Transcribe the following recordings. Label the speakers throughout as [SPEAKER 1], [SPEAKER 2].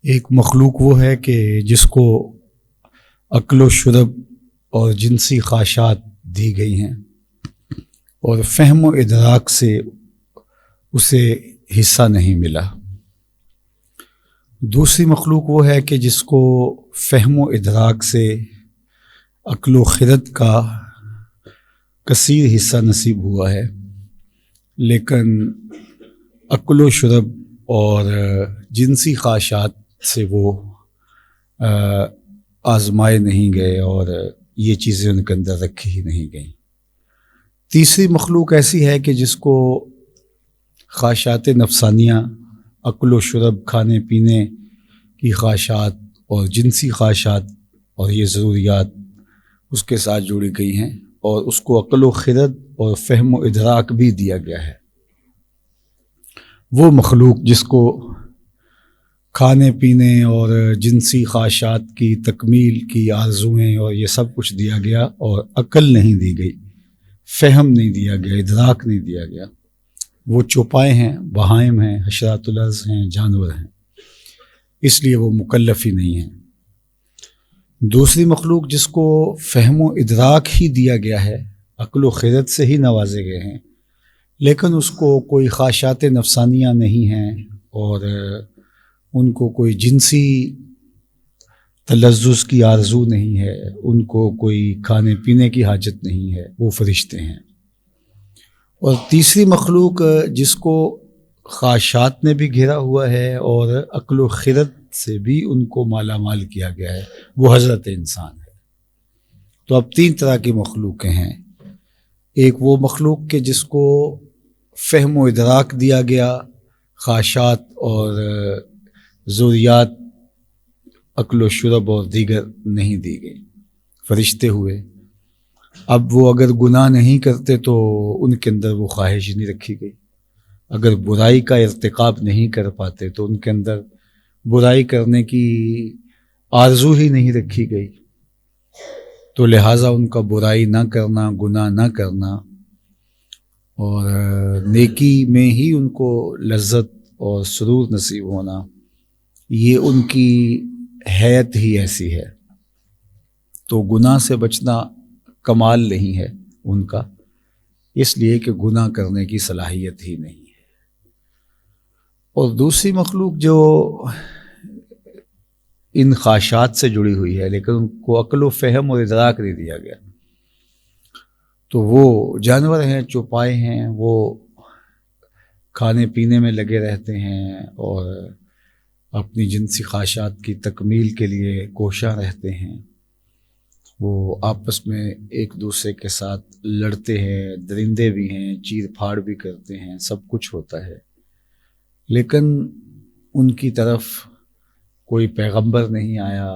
[SPEAKER 1] ایک مخلوق وہ ہے کہ جس کو عقل و شرب اور جنسی خواہشات دی گئی ہیں اور فہم و ادراک سے اسے حصہ نہیں ملا۔ دوسری مخلوق وہ ہے کہ جس کو فہم و ادراک سے عقل و خرد کا کثیر حصہ نصیب ہوا ہے، لیکن عقل و شرب اور جنسی خواہشات سے وہ آزمائے نہیں گئے اور یہ چیزیں ان کے اندر رکھی ہی نہیں گئیں۔ تیسری مخلوق ایسی ہے کہ جس کو خواہشات نفسانیہ، عقل و شرب، کھانے پینے کی خواہشات اور جنسی خواہشات اور یہ ضروریات اس کے ساتھ جڑی گئی ہیں، اور اس کو عقل و خرد اور فہم و ادراک بھی دیا گیا ہے۔ وہ مخلوق جس کو کھانے پینے اور جنسی خواہشات کی تکمیل کی آرزوئیں اور یہ سب کچھ دیا گیا اور عقل نہیں دی گئی، فہم نہیں دیا گیا، ادراک نہیں دیا گیا، وہ چوپائے ہیں، بہائم ہیں، حشرات الارض ہیں، جانور ہیں، اس لیے وہ مکلف ہی نہیں ہیں۔ دوسری مخلوق جس کو فہم و ادراک ہی دیا گیا ہے، عقل و خرد سے ہی نوازے گئے ہیں، لیکن اس کو کوئی خواہشات نفسانیہ نہیں ہیں اور ان کو کوئی جنسی تلذذ کی آرزو نہیں ہے، ان کو کوئی کھانے پینے کی حاجت نہیں ہے، وہ فرشتے ہیں۔ اور تیسری مخلوق جس کو خواہشات نے بھی گھیرا ہوا ہے اور عقل و خرد سے بھی ان کو مالا مال کیا گیا ہے، وہ حضرت انسان ہے۔ تو اب تین طرح کی مخلوقیں ہیں۔ ایک وہ مخلوق کہ جس کو فہم و ادراک دیا گیا، خواہشات اور ضروریات عقل و شرب اور دیگر نہیں دی گئی، فرشتے ہوئے۔ اب وہ اگر گناہ نہیں کرتے تو ان کے اندر وہ خواہش ہی نہیں رکھی گئی، اگر برائی کا ارتکاب نہیں کر پاتے تو ان کے اندر برائی کرنے کی آرزو ہی نہیں رکھی گئی، تو لہٰذا ان کا برائی نہ کرنا، گناہ نہ کرنا اور نیکی میں ہی ان کو لذت اور سرور نصیب ہونا، یہ ان کی حیت ہی ایسی ہے۔ تو گناہ سے بچنا کمال نہیں ہے ان کا، اس لیے کہ گناہ کرنے کی صلاحیت ہی نہیں ہے۔ اور دوسری مخلوق جو ان خواہشات سے جڑی ہوئی ہے لیکن ان کو عقل و فہم اور ادراک نہیں دیا گیا، تو وہ جانور ہیں، چوپائے ہیں، وہ کھانے پینے میں لگے رہتے ہیں اور اپنی جنسی خواہشات کی تکمیل کے لیے کوشاں رہتے ہیں، وہ آپس میں ایک دوسرے کے ساتھ لڑتے ہیں، درندے بھی ہیں، چیر پھاڑ بھی کرتے ہیں، سب کچھ ہوتا ہے، لیکن ان کی طرف کوئی پیغمبر نہیں آیا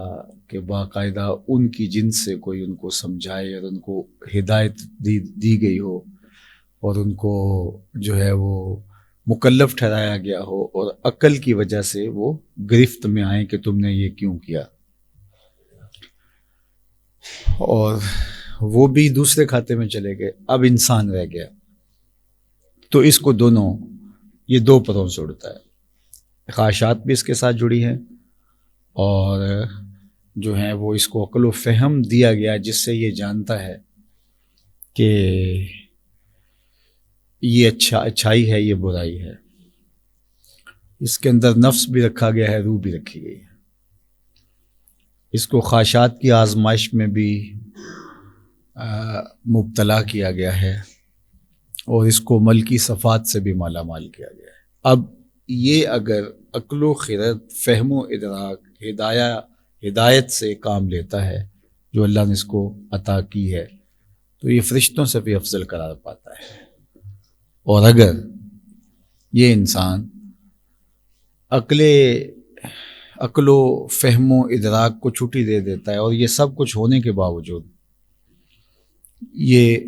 [SPEAKER 1] کہ باقاعدہ ان کی جنس سے کوئی ان کو سمجھائے اور ان کو ہدایت دی گئی ہو اور ان کو جو ہے وہ مکلف ٹھہرایا گیا ہو اور عقل کی وجہ سے وہ گرفت میں آئیں کہ تم نے یہ کیوں کیا، اور وہ بھی دوسرے کھاتے میں چلے گئے، اب انسان رہ گیا۔ تو اس کو دونوں، یہ دو پروں سے اڑتا ہے، خواہشات بھی اس کے ساتھ جڑی ہیں اور جو ہیں وہ اس کو عقل و فہم دیا گیا جس سے یہ جانتا ہے کہ یہ اچھائی ہے، یہ برائی ہے، اس کے اندر نفس بھی رکھا گیا ہے، روح بھی رکھی گئی ہے، اس کو خواہشات کی آزمائش میں بھی مبتلا کیا گیا ہے اور اس کو ملکی صفات سے بھی مالا مال کیا گیا ہے۔ اب یہ اگر عقل و خرد، فہم و ادراک، ہدایت سے کام لیتا ہے جو اللہ نے اس کو عطا کی ہے، تو یہ فرشتوں سے بھی افضل قرار پاتا ہے۔ اور اگر یہ انسان عقل و فہم و ادراک کو چھٹی دے دیتا ہے اور یہ سب کچھ ہونے کے باوجود یہ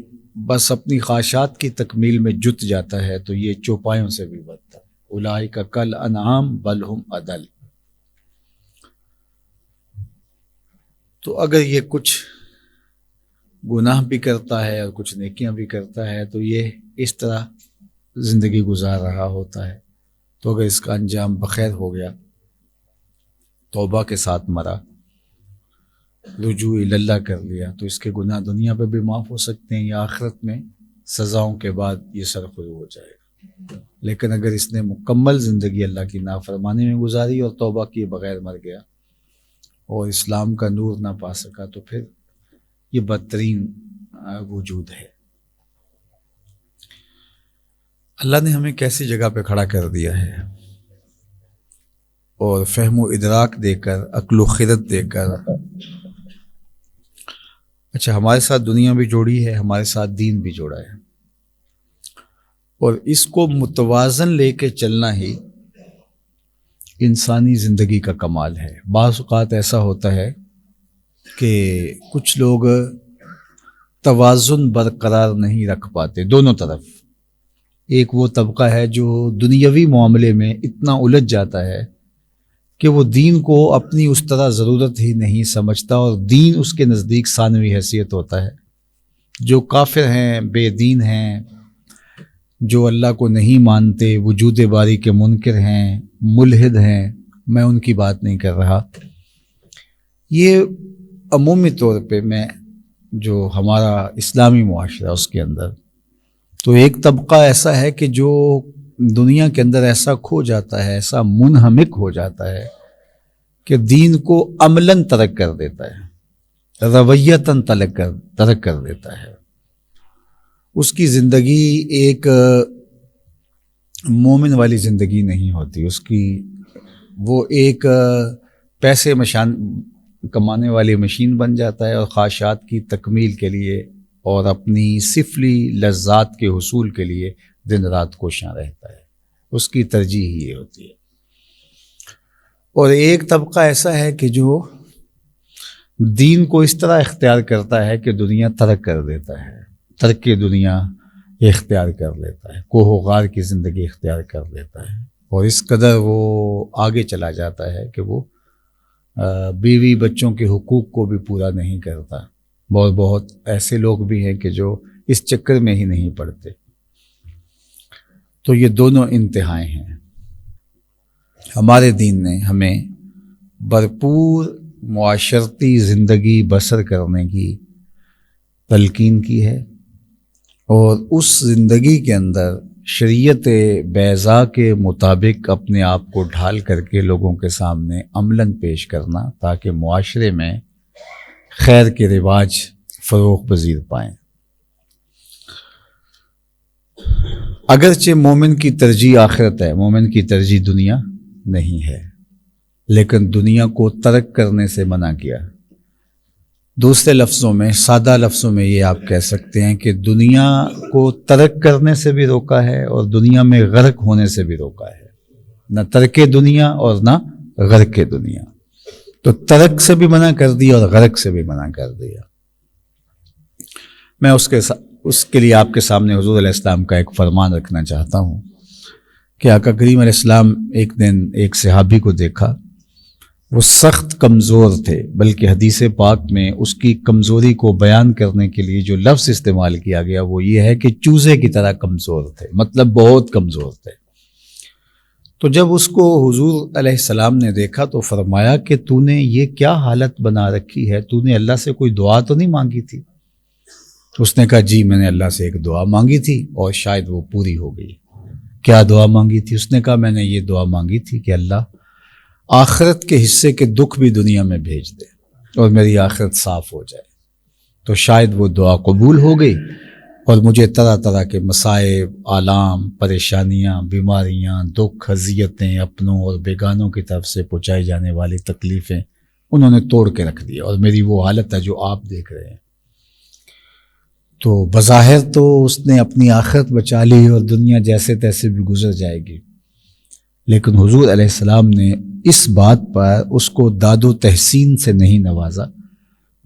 [SPEAKER 1] بس اپنی خواہشات کی تکمیل میں جت جاتا ہے، تو یہ چوپایوں سے بھی بدتر ہے۔ اولئک کالانعام بل ہم اضل۔ تو اگر یہ کچھ گناہ بھی کرتا ہے اور کچھ نیکیاں بھی کرتا ہے تو یہ اس طرح زندگی گزار رہا ہوتا ہے، تو اگر اس کا انجام بخیر ہو گیا توبہ کے ساتھ مرا، رجوع اللہ کر لیا، تو اس کے گناہ دنیا پہ بھی معاف ہو سکتے ہیں یا آخرت میں سزاؤں کے بعد یہ سرخرو ہو جائے گا۔ لیکن اگر اس نے مکمل زندگی اللہ کی نافرمانی میں گزاری اور توبہ کیے بغیر مر گیا اور اسلام کا نور نہ پا سکا، تو پھر یہ بدترین وجود ہے۔ اللہ نے ہمیں کیسی جگہ پہ کھڑا کر دیا ہے، اور فہم و ادراک دے کر، عقل و خرد دے کر، اچھا ہمارے ساتھ دنیا بھی جوڑی ہے، ہمارے ساتھ دین بھی جوڑا ہے، اور اس کو متوازن لے کے چلنا ہی انسانی زندگی کا کمال ہے۔ بعض اوقات ایسا ہوتا ہے کہ کچھ لوگ توازن برقرار نہیں رکھ پاتے دونوں طرف۔ ایک وہ طبقہ ہے جو دنیاوی معاملے میں اتنا الجھ جاتا ہے کہ وہ دین کو اپنی اس طرح ضرورت ہی نہیں سمجھتا، اور دین اس کے نزدیک ثانوی حیثیت ہوتا ہے۔ جو کافر ہیں، بے دین ہیں، جو اللہ کو نہیں مانتے، وجود باری کے منکر ہیں، ملحد ہیں، میں ان کی بات نہیں کر رہا۔ یہ عمومی طور پہ میں جو ہمارا اسلامی معاشرہ اس کے اندر، تو ایک طبقہ ایسا ہے کہ جو دنیا کے اندر ایسا کھو جاتا ہے، ایسا منہمک ہو جاتا ہے کہ دین کو عملاً ترک کر دیتا ہے، رویتاً ترک کر دیتا ہے۔ اس کی زندگی ایک مومن والی زندگی نہیں ہوتی، اس کی وہ ایک پیسے کمانے والی مشین بن جاتا ہے، اور خواہشات کی تکمیل کے لیے اور اپنی سفلی لذات کے حصول کے لیے دن رات کوشاں رہتا ہے۔ اس کی ترجیح یہ ہوتی ہے۔ اور ایک طبقہ ایسا ہے کہ جو دین کو اس طرح اختیار کرتا ہے کہ دنیا ترک کر دیتا ہے، ترک دنیا اختیار کر لیتا ہے، کوہ و غار کی زندگی اختیار کر لیتا ہے، اور اس قدر وہ آگے چلا جاتا ہے کہ وہ بیوی بچوں کے حقوق کو بھی پورا نہیں کرتا۔ بہت ایسے لوگ بھی ہیں کہ جو اس چکر میں ہی نہیں پڑتے۔ تو یہ دونوں انتہائیں ہیں۔ ہمارے دین نے ہمیں بھرپور معاشرتی زندگی بسر کرنے کی تلقین کی ہے، اور اس زندگی کے اندر شریعت بیضاء کے مطابق اپنے آپ کو ڈھال کر کے لوگوں کے سامنے عملاً پیش کرنا، تاکہ معاشرے میں خیر کے رواج فروغ پذیر پائیں۔ اگرچہ مومن کی ترجیح آخرت ہے، مومن کی ترجیح دنیا نہیں ہے، لیکن دنیا کو ترک کرنے سے منع کیا۔ دوسرے لفظوں میں، سادہ لفظوں میں یہ آپ کہہ سکتے ہیں کہ دنیا کو ترک کرنے سے بھی روکا ہے اور دنیا میں غرق ہونے سے بھی روکا ہے۔ نہ ترک دنیا اور نہ غرق دنیا، تو ترک سے بھی منع کر دیا اور غرق سے بھی منع کر دیا۔ میں اس کے لیے آپ کے سامنے حضور علیہ السلام کا ایک فرمان رکھنا چاہتا ہوں کہ آقا کریم علیہ السلام ایک دن ایک صحابی کو دیکھا، وہ سخت کمزور تھے، بلکہ حدیث پاک میں اس کی کمزوری کو بیان کرنے کے لیے جو لفظ استعمال کیا گیا وہ یہ ہے کہ چوزے کی طرح کمزور تھے، مطلب بہت کمزور تھے۔ تو جب اس کو حضور علیہ السلام نے دیکھا تو فرمایا کہ تو نے یہ کیا حالت بنا رکھی ہے، تو نے اللہ سے کوئی دعا تو نہیں مانگی تھی؟ اس نے کہا جی میں نے اللہ سے ایک دعا مانگی تھی اور شاید وہ پوری ہو گئی۔ کیا دعا مانگی تھی؟ اس نے کہا میں نے یہ دعا مانگی تھی کہ اللہ آخرت کے حصے کے دکھ بھی دنیا میں بھیج دے اور میری آخرت صاف ہو جائے۔ تو شاید وہ دعا قبول ہو گئی اور مجھے طرح طرح کے مصائب، آلام، پریشانیاں، بیماریاں، دکھ، اذیتیں، اپنوں اور بیگانوں کی طرف سے پہنچائی جانے والی تکلیفیں انہوں نے توڑ کے رکھ دیا، اور میری وہ حالت ہے جو آپ دیکھ رہے ہیں۔ تو بظاہر تو اس نے اپنی آخرت بچا لی اور دنیا جیسے تیسے بھی گزر جائے گی، لیکن حضور علیہ السلام نے اس بات پر اس کو داد و تحسین سے نہیں نوازا،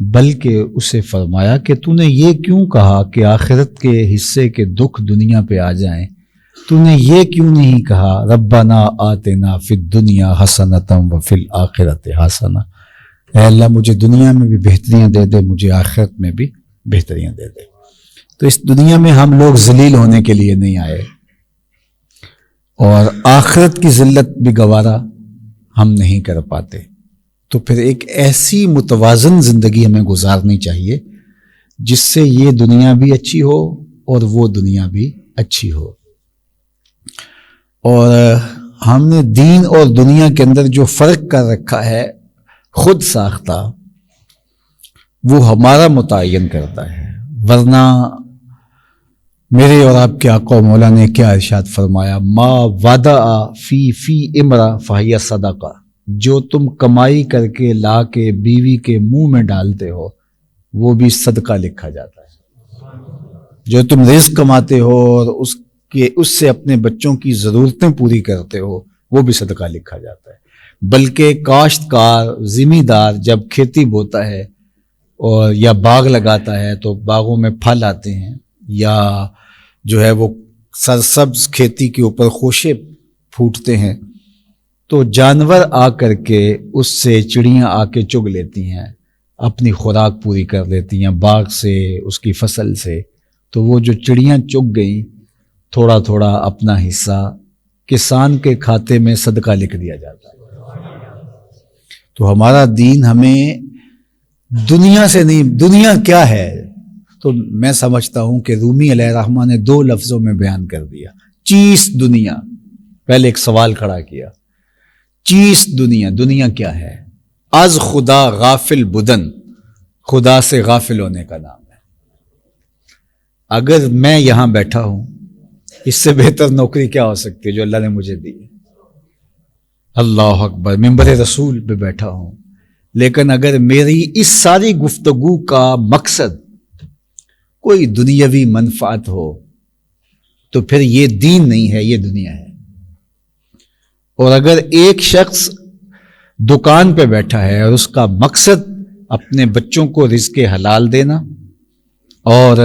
[SPEAKER 1] بلکہ اسے فرمایا کہ تو نے یہ کیوں کہا کہ آخرت کے حصے کے دکھ دنیا پہ آ جائیں؟ تو نے یہ کیوں نہیں کہا ربنا آتنا فی الدنیا حسنۃ وفی الآخرۃ حسنہ، اے اللہ مجھے دنیا میں بھی بہتریاں دے دے، مجھے آخرت میں بھی بہتریاں دے دے۔ تو اس دنیا میں ہم لوگ ذلیل ہونے کے لیے نہیں آئے، اور آخرت کی ذلت بھی گوارا ہم نہیں کر پاتے۔ تو پھر ایک ایسی متوازن زندگی ہمیں گزارنی چاہیے جس سے یہ دنیا بھی اچھی ہو اور وہ دنیا بھی اچھی ہو. اور ہم نے دین اور دنیا کے اندر جو فرق کر رکھا ہے خود ساختہ، وہ ہمارا متعین کرتا ہے. ورنہ میرے اور آپ کے آقا و مولا نے کیا ارشاد فرمایا، ما وضع فی امرا فہی صدقہ، جو تم کمائی کر کے لا کے بیوی کے منہ میں ڈالتے ہو وہ بھی صدقہ لکھا جاتا ہے. جو تم رزق کماتے ہو اور اس سے اپنے بچوں کی ضرورتیں پوری کرتے ہو وہ بھی صدقہ لکھا جاتا ہے. بلکہ کاشتکار زمیندار جب کھیتی بوتا ہے اور یا باغ لگاتا ہے تو باغوں میں پھل آتے ہیں، یا جو ہے وہ سرسبز کھیتی کے اوپر خوشے پھوٹتے ہیں، تو جانور آ کر کے اس سے، چڑیاں آ کے چگ لیتی ہیں، اپنی خوراک پوری کر لیتی ہیں باغ سے، اس کی فصل سے. تو وہ جو چڑیاں چگ گئیں، تھوڑا تھوڑا اپنا حصہ کسان کے کھاتے میں صدقہ لکھ دیا جاتا ہے. تو ہمارا دین ہمیں دنیا سے نہیں، دنیا کیا ہے تو میں سمجھتا ہوں کہ رومی علیہ الرحمہ نے 2 لفظوں میں بیان کر دیا. چیز دنیا. پہلے ایک سوال کھڑا کیا، چیز دنیا، دنیا کیا ہے؟ از خدا غافل بدن، خدا سے غافل ہونے کا نام ہے. اگر میں یہاں بیٹھا ہوں، اس سے بہتر نوکری کیا ہو سکتی ہے جو اللہ نے مجھے دی ہے؟ اللہ اکبر، منبر رسول پہ بیٹھا ہوں، لیکن اگر میری اس ساری گفتگو کا مقصد کوئی دنیاوی منفعت ہو تو پھر یہ دین نہیں ہے، یہ دنیا ہے. اور اگر ایک شخص دکان پہ بیٹھا ہے اور اس کا مقصد اپنے بچوں کو رزق حلال دینا اور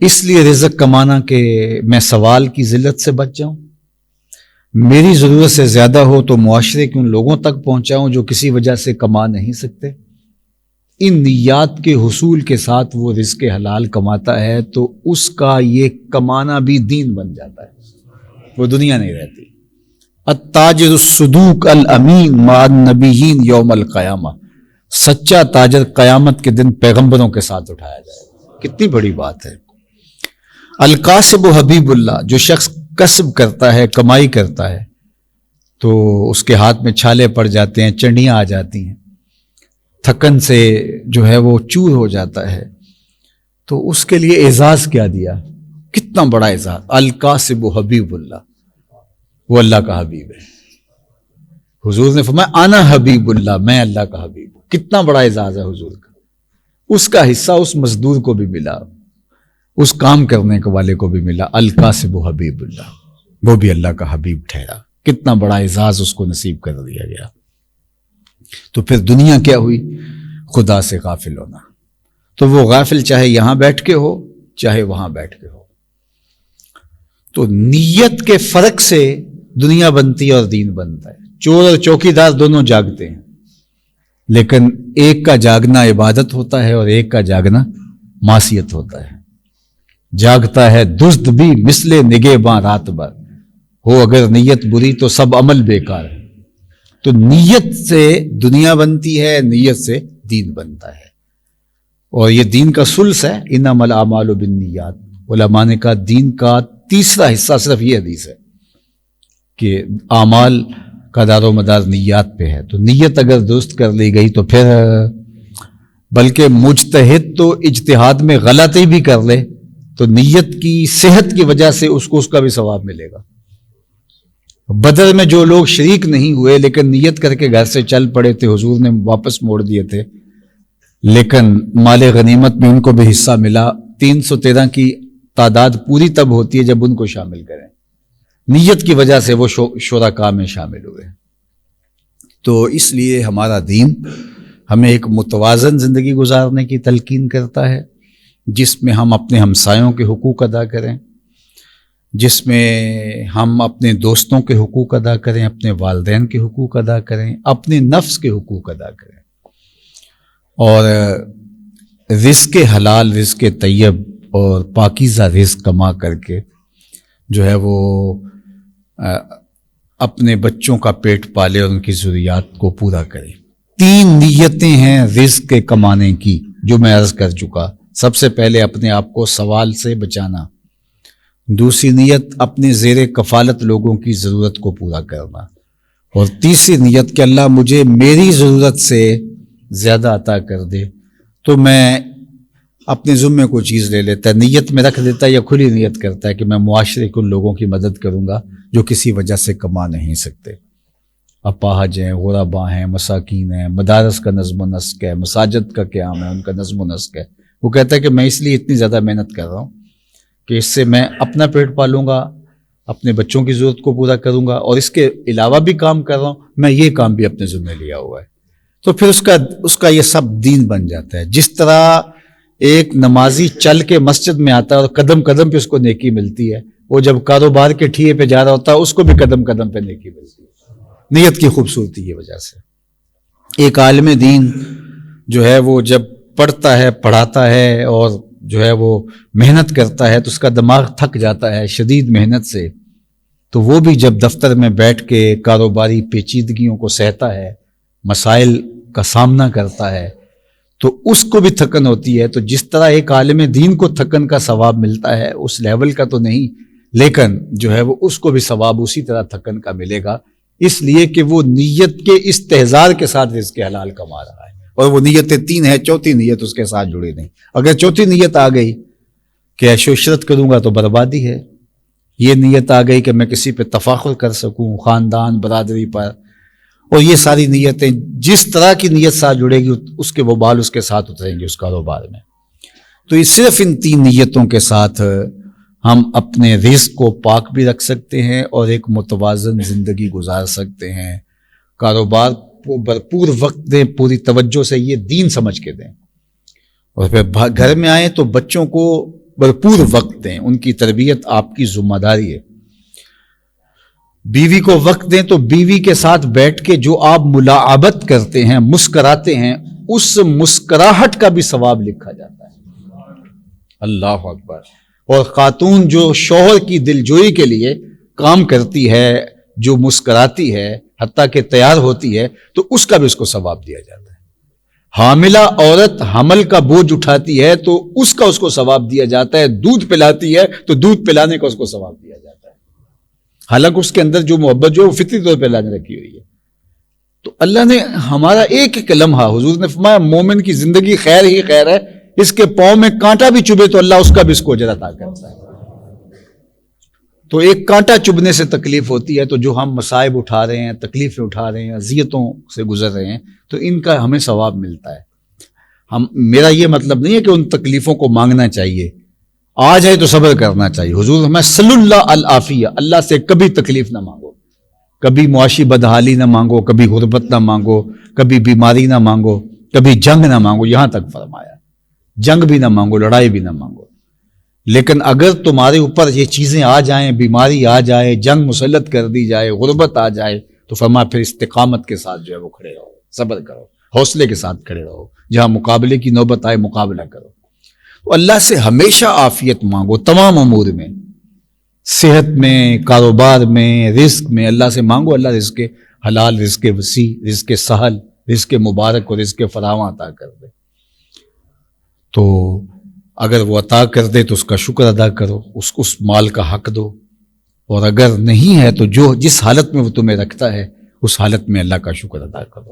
[SPEAKER 1] اس لیے رزق کمانا کہ میں سوال کی ذلت سے بچ جاؤں، میری ضرورت سے زیادہ ہو تو معاشرے کے ان لوگوں تک پہنچاؤں جو کسی وجہ سے کما نہیں سکتے، ان نیات کے حصول کے ساتھ وہ رزق حلال کماتا ہے تو اس کا یہ کمانا بھی دین بن جاتا ہے، وہ دنیا نہیں رہتی. التاجر الصدوق الامین مع النبیین یوم القیامہ، سچا تاجر قیامت کے دن پیغمبروں کے ساتھ اٹھایا جائے. کتنی بڑی بات ہے. القاسب و حبیب اللہ، جو شخص کسب کرتا ہے، کمائی کرتا ہے، تو اس کے ہاتھ میں چھالے پڑ جاتے ہیں، چنڈیاں آ جاتی ہیں، تھکن سے جو ہے وہ چور ہو جاتا ہے، تو اس کے لیے اعزاز کیا دیا، کتنا بڑا اعزاز. القاسب و حبیب اللہ، وہ اللہ کا حبیب ہے. حضور نے فرمایا انا حبیب اللہ، میں اللہ کا حبیب ہوں. کتنا بڑا اعزاز ہے حضور کا. اس کا حصہ اس مزدور کو بھی ملا، اس کام کرنے کے والے کو بھی ملا. القاسب و حبیب اللہ، وہ بھی اللہ کا حبیب ٹھہرا. کتنا بڑا اعزاز اس کو نصیب کر دیا گیا. تو پھر دنیا کیا ہوئی؟ خدا سے غافل ہونا. تو وہ غافل چاہے یہاں بیٹھ کے ہو چاہے وہاں بیٹھ کے ہو. تو نیت کے فرق سے دنیا بنتی ہے اور دین بنتا ہے. چور اور چوکیدار دونوں جاگتے ہیں، لیکن ایک کا جاگنا عبادت ہوتا ہے اور ایک کا جاگنا معصیت ہوتا ہے. جاگتا ہے دزد بھی مثل نگہباں رات بھر، ہو اگر نیت بری تو سب عمل بیکار ہے. تو نیت سے دنیا بنتی ہے، نیت سے دین بنتا ہے. اور یہ دین کا ثلث ہے، انما الاعمال بالنیات. علماء نے کہا دین کا تیسرا حصہ صرف یہ حدیث ہے کہ اعمال کا دار و مدار نیات پہ ہے. تو نیت اگر درست کر لی گئی تو پھر بلکہ مجتہد تو اجتہاد میں غلطی بھی کر لے تو نیت کی صحت کی وجہ سے اس کو اس کا بھی ثواب ملے گا. بدر میں جو لوگ شریک نہیں ہوئے لیکن نیت کر کے گھر سے چل پڑے تھے، حضور نے واپس موڑ دیے تھے، لیکن مال غنیمت میں ان کو بھی حصہ ملا. 313 کی تعداد پوری تب ہوتی ہے جب ان کو شامل کریں. نیت کی وجہ سے وہ شرکاء میں شامل ہوئے. تو اس لیے ہمارا دین ہمیں ایک متوازن زندگی گزارنے کی تلقین کرتا ہے، جس میں ہم اپنے ہمسایوں کے حقوق ادا کریں، جس میں ہم اپنے دوستوں کے حقوق ادا کریں، اپنے والدین کے حقوق ادا کریں، اپنے نفس کے حقوق ادا کریں، اور رزق حلال، رزق طیب اور پاکیزہ رزق کما کر کے جو ہے وہ اپنے بچوں کا پیٹ پالے اور ان کی ضروریات کو پورا کرے. 3 نیتیں ہیں رزق کے کمانے کی جو میں عرض کر چکا. سب سے پہلے اپنے آپ کو سوال سے بچانا. دوسری نیت اپنے زیر کفالت لوگوں کی ضرورت کو پورا کرنا. اور تیسری نیت کہ اللہ مجھے میری ضرورت سے زیادہ عطا کر دے. تو میں اپنے ذمے کوئی چیز لے لیتا ہے, نیت میں رکھ دیتا ہے یا کھلی نیت کرتا ہے کہ میں معاشرے کے ان لوگوں کی مدد کروں گا جو کسی وجہ سے کما نہیں سکتے. اپاہج ہیں, غربا ہیں, مساکین ہیں, مدارس کا نظم و نسق ہے, مساجد کا قیام ہے, ان کا نظم و نسق ہے. وہ کہتا ہے کہ میں اس لیے اتنی زیادہ محنت کر رہا ہوں کہ اس سے میں اپنا پیٹ پالوں گا, اپنے بچوں کی ضرورت کو پورا کروں گا, اور اس کے علاوہ بھی کام کر رہا ہوں, میں یہ کام بھی اپنے ذمہ لیا ہوا ہے. تو پھر اس کا یہ سب دین بن جاتا ہے. جس طرح ایک نمازی چل کے مسجد میں آتا ہے اور قدم قدم پہ اس کو نیکی ملتی ہے, وہ جب کاروبار کے ٹھیے پہ جا رہا ہوتا ہے اس کو بھی قدم قدم پہ نیکی ملتی ہے. نیت کی خوبصورتی کی وجہ سے. ایک عالم دین جو ہے وہ جب پڑھتا ہے, پڑھاتا ہے اور جو ہے وہ محنت کرتا ہے تو اس کا دماغ تھک جاتا ہے شدید محنت سے. تو وہ بھی جب دفتر میں بیٹھ کے کاروباری پیچیدگیوں کو سہتا ہے, مسائل کا سامنا کرتا ہے, تو اس کو بھی تھکن ہوتی ہے. تو جس طرح ایک عالم دین کو تھکن کا ثواب ملتا ہے, اس لیول کا تو نہیں, لیکن جو ہے وہ اس کو بھی ثواب اسی طرح تھکن کا ملے گا, اس لیے کہ وہ نیت کے استحضار کے ساتھ رزق حلال کما رہا ہے. اور وہ نیتیں 3 ہیں, چوتھی نیت اس کے ساتھ جڑی نہیں. اگر چوتھی نیت آ گئی کہ عیش و عشرت کروں گا تو بربادی ہے. یہ نیت آ گئی کہ میں کسی پہ تفاخر کر سکوں, خاندان برادری پر, اور یہ ساری نیتیں جس طرح کی نیت ساتھ جڑے گی اس کے وبال اس کے ساتھ اتریں گے اس کاروبار میں. تو یہ صرف ان 3 نیتوں کے ساتھ ہم اپنے رزق کو پاک بھی رکھ سکتے ہیں اور ایک متوازن زندگی گزار سکتے ہیں. کاروبار کو بھرپور وقت دیں, پوری توجہ سے, یہ دین سمجھ کے دیں. اور پھر گھر میں آئیں تو بچوں کو بھرپور وقت دیں, ان کی تربیت آپ کی ذمہ داری ہے. بیوی کو وقت دیں تو بیوی کے ساتھ بیٹھ کے جو آپ ملاعبت کرتے ہیں, مسکراتے ہیں, اس مسکراہٹ کا بھی ثواب لکھا جاتا ہے. اللہ اکبر. اور خاتون جو شوہر کی دلجوئی کے لیے کام کرتی ہے, جو مسکراتی ہے, حتیٰ کہ تیار ہوتی ہے, تو اس کا بھی اس کو ثواب دیا جاتا ہے. حاملہ عورت حمل کا بوجھ اٹھاتی ہے تو اس کا اس کو ثواب دیا جاتا ہے. دودھ پلاتی ہے تو دودھ پلانے کا اس کو ثواب دیا جاتا ہے, حالانکہ اس کے اندر جو محبت جو ہے وہ فطری طور پہ اللہ نے رکھی ہوئی ہے. تو اللہ نے ہمارا ایک ایک لمحہ, حضور نے فرمایا مومن کی زندگی خیر ہی خیر ہے, اس کے پاؤں میں کانٹا بھی چبھے تو اللہ اس کا بھی اس کو اجر عطا کرتا ہے. تو ایک کانٹا چبھنے سے تکلیف ہوتی ہے, تو جو ہم مصائب اٹھا رہے ہیں, تکلیفیں اٹھا رہے ہیں, اذیتوں سے گزر رہے ہیں, تو ان کا ہمیں ثواب ملتا ہے. میرا یہ مطلب نہیں ہے کہ ان تکلیفوں کو مانگنا چاہیے, آ جائے تو صبر کرنا چاہیے. حضور ہمیں صلی اللہ العافیہ, اللہ سے کبھی تکلیف نہ مانگو, کبھی معاشی بدحالی نہ مانگو, کبھی غربت نہ مانگو, کبھی بیماری نہ مانگو, کبھی جنگ نہ مانگو. یہاں تک فرمایا, جنگ بھی نہ مانگو, لڑائی بھی نہ مانگو. لیکن اگر تمہارے اوپر یہ چیزیں آ جائیں, بیماری آ جائے, جنگ مسلط کر دی جائے, غربت آ جائے, تو فرمایا پھر استقامت کے ساتھ جو ہے وہ کھڑے رہو, صبر کرو, حوصلے کے ساتھ کھڑے رہو. جہاں مقابلے کی نوبت آئے مقابلہ کرو. تو اللہ سے ہمیشہ عافیت مانگو تمام امور میں, صحت میں, کاروبار میں, رزق میں. اللہ سے مانگو اللہ رزق حلال, رزق وسیع, رزق سہل, رزق مبارک اور رزق فراواں عطا کر دے. تو اگر وہ عطا کر دے تو اس کا شکر ادا کرو, اس مال کا حق دو. اور اگر نہیں ہے تو جس حالت میں وہ تمہیں رکھتا ہے اس حالت میں اللہ کا شکر ادا کرو.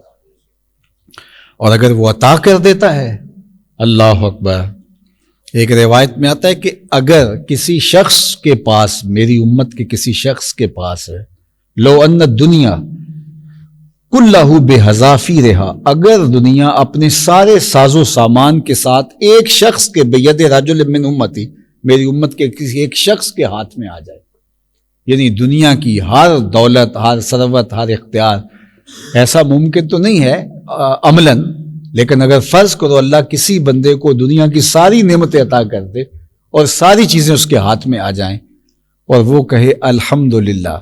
[SPEAKER 1] اور اگر وہ عطا کر دیتا ہے, اللہ اکبر. ایک روایت میں آتا ہے کہ اگر کسی شخص کے پاس, میری امت کے کسی شخص کے پاس ہے, لو ان الدنیا کلہ بحذافی رہا, اگر دنیا اپنے سارے ساز و سامان کے ساتھ ایک شخص کے بید رجل من امتی, میری امت کے کسی ایک شخص کے ہاتھ میں آ جائے, یعنی دنیا کی ہر دولت, ہر ثروت, ہر اختیار, ایسا ممکن تو نہیں ہے عملاً, لیکن اگر فرض کرو اللہ کسی بندے کو دنیا کی ساری نعمتیں عطا کر دے اور ساری چیزیں اس کے ہاتھ میں آ جائیں اور وہ کہے الحمدللہ,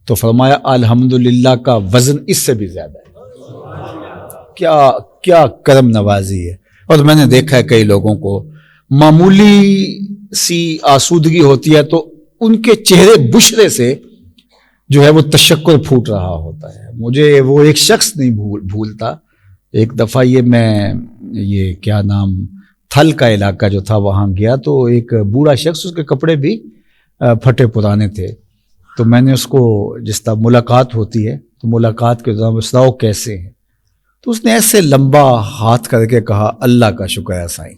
[SPEAKER 1] تو فرمایا الحمدللہ کا وزن اس سے بھی زیادہ ہے. کیا کرم نوازی ہے. اور میں نے دیکھا ہے کئی لوگوں کو معمولی سی آسودگی ہوتی ہے تو ان کے چہرے بشرے سے جو ہے وہ تشکر پھوٹ رہا ہوتا ہے. مجھے وہ ایک شخص نہیں بھولتا ایک دفعہ یہ کیا نام تھل کا علاقہ جو تھا وہاں گیا تو ایک بوڑھا شخص، اس کے کپڑے بھی پھٹے پرانے تھے، تو میں نے اس کو جس طرح ملاقات ہوتی ہے تو ملاقات کے دوران سناؤ کیسے ہیں، تو اس نے ایسے لمبا ہاتھ کر کے کہا اللہ کا شکر ہے سائیں،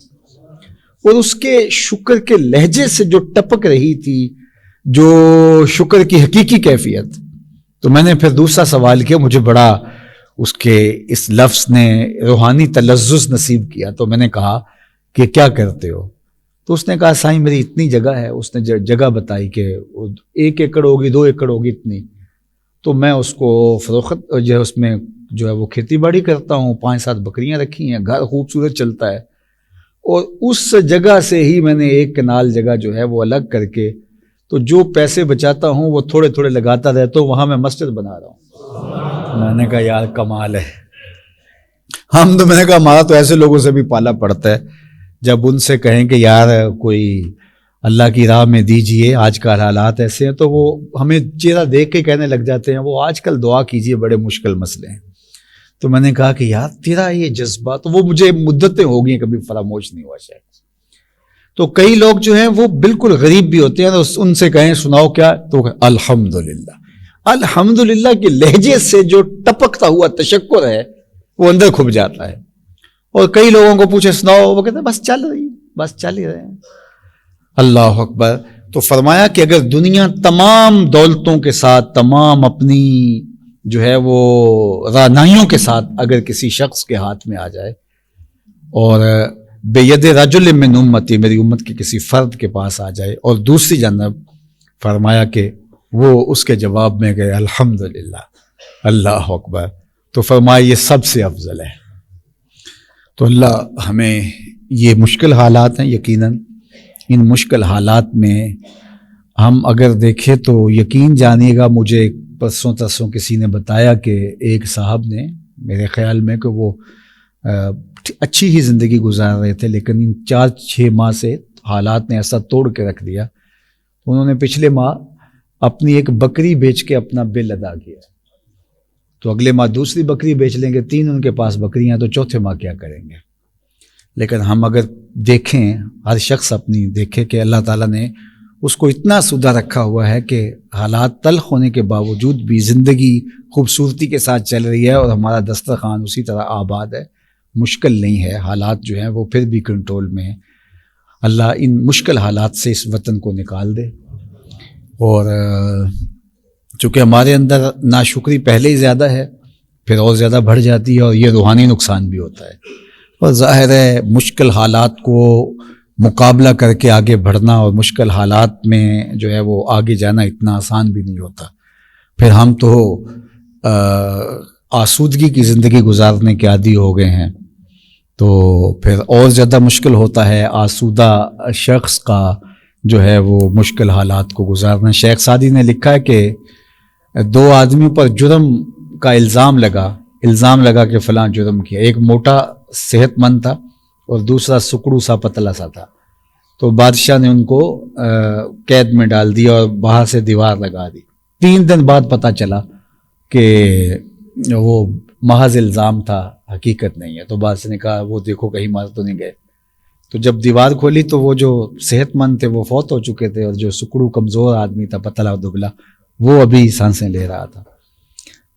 [SPEAKER 1] اور اس کے شکر کے لہجے سے جو ٹپک رہی تھی جو شکر کی حقیقی کیفیت، تو میں نے پھر دوسرا سوال کیا، مجھے بڑا اس کے اس لفظ نے روحانی تلذذ نصیب کیا، تو میں نے کہا کہ کیا کرتے ہو، تو اس نے کہا سائیں میری اتنی جگہ ہے، اس نے جگہ بتائی کہ 1 ایکڑ ہوگی 2 ایکڑ ہوگی اتنی، تو میں اس کو فروخت جو ہے اس میں جو ہے وہ کھیتی باڑی کرتا ہوں، 5-7 بکریاں رکھی ہیں، گھر خوبصورت چلتا ہے، اور اس جگہ سے ہی میں نے 1 کنال جگہ جو ہے وہ الگ کر کے تو جو پیسے بچاتا ہوں وہ تھوڑے تھوڑے لگاتا رہتا ہوں، وہاں میں مسجد بنا رہا ہوں۔ میں نے کہا یار کمال ہے، میں نے کہا ہمارا تو ایسے لوگوں سے بھی پالا پڑتا ہے، جب ان سے کہیں کہ یار کوئی اللہ کی راہ میں دیجئے، آج کل حالات ایسے ہیں، تو وہ ہمیں چہرہ دیکھ کے کہنے لگ جاتے ہیں وہ آج کل دعا کیجئے بڑے مشکل مسئلے ہیں۔ تو میں نے کہا کہ یار تیرا یہ جذبہ، تو وہ مجھے مدتیں ہو گئی کبھی فراموش نہیں ہوا شاید۔ تو کئی لوگ جو ہیں وہ بالکل غریب بھی ہوتے ہیں، ان سے کہیں سناؤ کیا، تو الحمدللہ، الحمدللہ کے لہجے سے جو ٹپکتا ہوا تشکر ہے وہ اندر کھپ جاتا ہے۔ اور کئی لوگوں کو پوچھے سناؤ، وہ کہتے ہیں بس چل رہی، بس چل ہی رہے ہیں۔ اللہ اکبر۔ تو فرمایا کہ اگر دنیا تمام دولتوں کے ساتھ، تمام اپنی جو ہے وہ رعنائیوں کے ساتھ اگر کسی شخص کے ہاتھ میں آ جائے، اور بید رجل من امتی، میری امت کے کسی فرد کے پاس آ جائے، اور دوسری جانب فرمایا کہ وہ اس کے جواب میں گئے الحمدللہ، اللہ اکبر، تو فرمایا یہ سب سے افضل ہے۔ تو اللہ ہمیں، یہ مشکل حالات ہیں، یقیناً ان مشکل حالات میں ہم اگر دیکھیں تو یقین جانیے گا، مجھے پرسوں ترسوں کسی نے بتایا کہ ایک صاحب نے، میرے خیال میں کہ وہ اچھی ہی زندگی گزار رہے تھے، لیکن ان 4-6 ماہ سے حالات نے ایسا توڑ کے رکھ دیا، انہوں نے پچھلے ماہ اپنی ایک بکری بیچ کے اپنا بل ادا کیا، تو اگلے ماہ دوسری بکری بیچ لیں گے، 3 ان کے پاس بکریاں، تو چوتھے ماہ کیا کریں گے؟ لیکن ہم اگر دیکھیں، ہر شخص اپنی دیکھے کہ اللہ تعالیٰ نے اس کو اتنا سودہ رکھا ہوا ہے کہ حالات تلخ ہونے کے باوجود بھی زندگی خوبصورتی کے ساتھ چل رہی ہے، اور ہمارا دسترخوان اسی طرح آباد ہے، مشکل نہیں ہے، حالات جو ہیں وہ پھر بھی کنٹرول میں ہیں۔ اللہ ان مشکل حالات سے اس وطن کو نکال دے، اور چونکہ ہمارے اندر ناشکری پہلے ہی زیادہ ہے، پھر اور زیادہ بڑھ جاتی ہے، اور یہ روحانی نقصان بھی ہوتا ہے، اور ظاہر ہے مشکل حالات کو مقابلہ کر کے آگے بڑھنا اور مشکل حالات میں جو ہے وہ آگے جانا اتنا آسان بھی نہیں ہوتا۔ پھر ہم تو آسودگی کی زندگی گزارنے کے عادی ہو گئے ہیں، تو پھر اور زیادہ مشکل ہوتا ہے آسودہ شخص کا جو ہے وہ مشکل حالات کو گزارنا۔ شیخ سعدی نے لکھا ہے کہ 2 آدمیوں پر جرم کا الزام لگا کہ فلاں جرم کیا، ایک موٹا صحت مند تھا اور دوسرا سکڑو سا پتلا سا تھا، تو بادشاہ نے ان کو قید میں ڈال دیا اور باہر سے دیوار لگا دی۔ 3 دن بعد پتہ چلا کہ وہ محض الزام تھا، حقیقت نہیں ہے، تو بادشاہ نے کہا وہ دیکھو کہیں مار تو نہیں گئے، تو جب دیوار کھولی تو وہ جو صحت مند تھے وہ فوت ہو چکے تھے، اور جو سکڑو کمزور آدمی تھا، پتلا اور دبلا، وہ ابھی سانسیں لے رہا تھا۔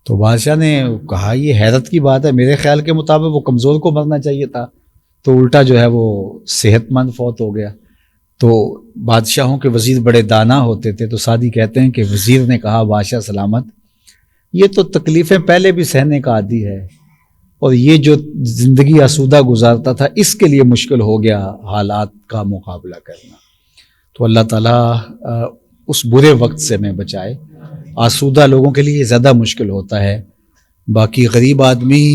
[SPEAKER 1] تو بادشاہ نے کہا یہ حیرت کی بات ہے، میرے خیال کے مطابق وہ کمزور کو مرنا چاہیے تھا، تو الٹا جو ہے وہ صحت مند فوت ہو گیا۔ تو بادشاہوں کے وزیر بڑے دانا ہوتے تھے، تو سعدی کہتے ہیں کہ وزیر نے کہا بادشاہ سلامت، یہ تو تکلیفیں پہلے بھی سہنے کا عادی ہے، اور یہ جو زندگی آسودہ گزارتا تھا اس کے لیے مشکل ہو گیا حالات کا مقابلہ کرنا۔ تو اللہ تعالیٰ اس برے وقت سے میں بچائے۔ آسودہ لوگوں کے لیے زیادہ مشکل ہوتا ہے، باقی غریب آدمی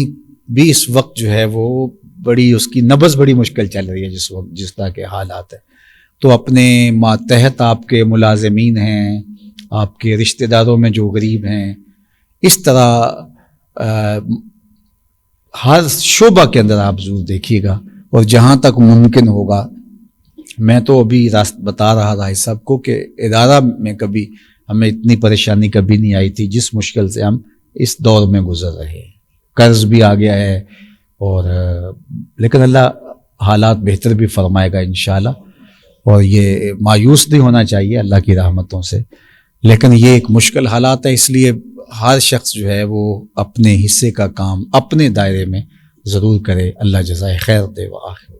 [SPEAKER 1] بھی اس وقت جو ہے وہ بڑی، اس کی نبض بڑی مشکل چل رہی ہے جس طرح کے حالات ہیں، تو اپنے ماتحت آپ کے ملازمین ہیں، آپ کے رشتہ داروں میں جو غریب ہیں، اس طرح ہر شعبہ کے اندر آپ ضرور دیکھیے گا، اور جہاں تک ممکن ہوگا، میں تو ابھی بتا رہا تھا سب کو کہ ادارہ میں کبھی ہمیں اتنی پریشانی کبھی نہیں آئی تھی جس مشکل سے ہم اس دور میں گزر رہے ہیں۔ قرض بھی آ گیا ہے، اور لیکن اللہ حالات بہتر بھی فرمائے گا انشاءاللہ، اور یہ مایوس نہیں ہونا چاہیے اللہ کی رحمتوں سے، لیکن یہ ایک مشکل حالات ہے، اس لیے ہر شخص جو ہے وہ اپنے حصے کا کام اپنے دائرے میں ضرور کرے۔ اللہ جزائے خیر دے وآخر